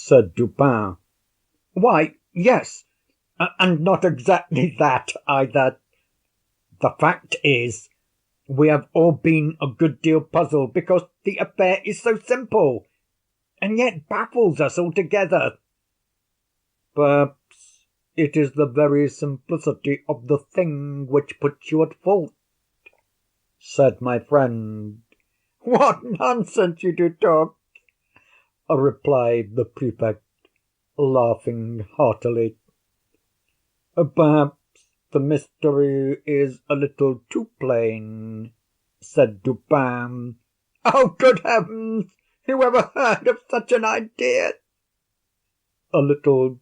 said Dupin. Why, yes, and not exactly that either. The fact is, we have all been a good deal puzzled because the affair is so simple, and yet baffles us altogether. Perhaps it is the very simplicity of the thing which puts you at fault, said my friend. What nonsense you do talk, replied the prefect, laughing heartily. Perhaps the mystery is a little too plain, said Dupin. Oh, good heavens! Who ever heard of such an idea? A little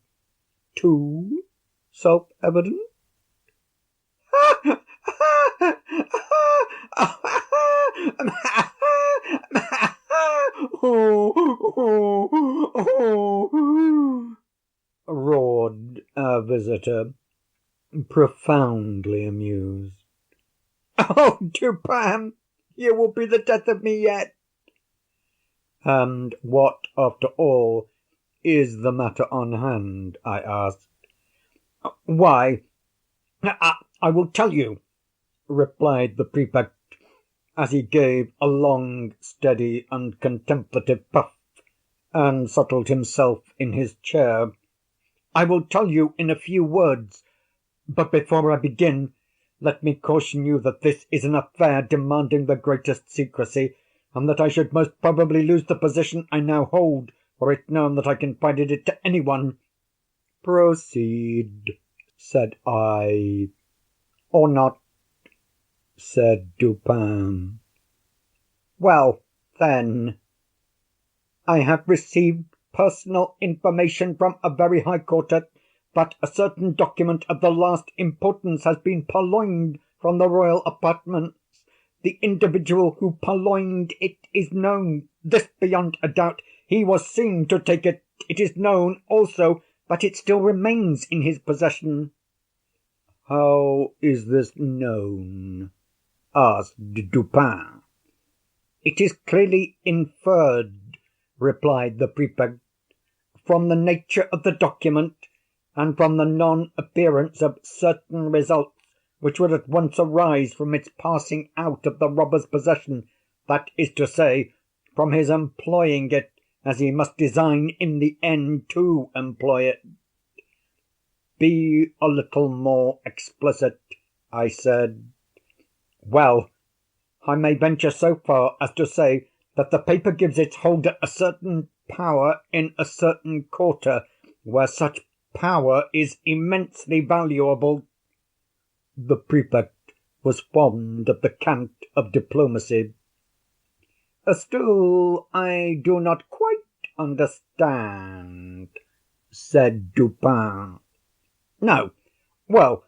too self-evident? Roared our visitor, profoundly amused. Oh, Dupin, you will be the death of me yet. And what, after all, is the matter on hand? I asked. Why, I will tell you, replied the prefect, as he gave a long, steady, and contemplative puff, and settled himself in his chair. I will tell you in a few words, but before I begin, let me caution you that this is an affair demanding the greatest secrecy, and that I should most probably lose the position I now hold, were it known that I confided it to anyone. Proceed, said I. Or not, said Dupin. Well, then, I have received personal information from a very high quarter that a certain document of the last importance has been purloined from the royal apartments. The individual who purloined it is known. This beyond a doubt. He was seen to take it. It is known also that it still remains in his possession. How is this known? Asked Dupin. It is clearly inferred, replied the prefect, from the nature of the document, and from the non-appearance of certain results which would at once arise from its passing out of the robber's possession, that is to say, from his employing it, as he must design in the end to employ it. Be a little more explicit, I said. Well, I may venture so far as to say that the paper gives its holder a certain power in a certain quarter, where such power is immensely valuable. The prefect was fond of the cant of diplomacy. Still, I do not quite understand, said Dupin. No. Well,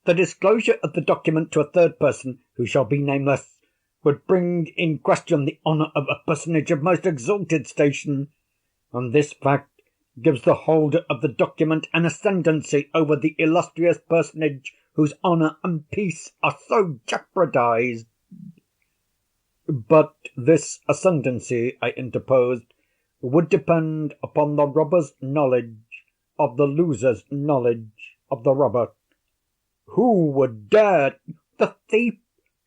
the disclosure of the document to a third person, who shall be nameless, would bring in question the honour of a personage of most exalted station, and this fact gives the holder of the document an ascendancy over the illustrious personage whose honour and peace are so jeopardized. But this ascendancy, I interposed, would depend upon the robber's knowledge of the loser's knowledge of the robber. Who would dare? The thief,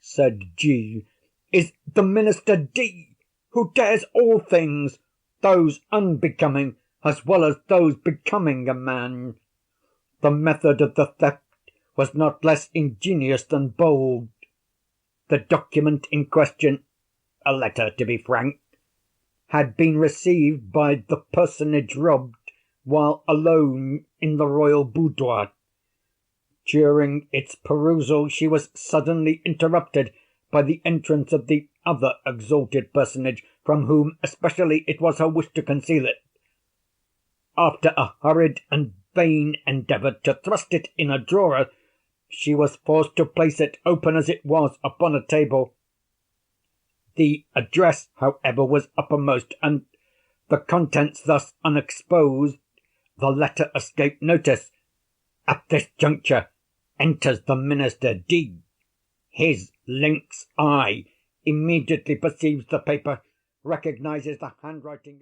said G, is the minister D, who dares all things, those unbecoming as well as those becoming a man. The method of the theft was not less ingenious than bold. The document in question, a letter to be frank, had been received by the personage robbed while alone in the royal boudoir. During its perusal she was suddenly interrupted by the entrance of the other exalted personage, from whom especially it was her wish to conceal it. After a hurried and vain endeavour to thrust it in a drawer, she was forced to place it, open as it was, upon a table. The address, however, was uppermost, and the contents thus unexposed, the letter escaped notice. At this juncture enters the minister D. His lynx eye immediately perceives the paper, recognizes the handwriting of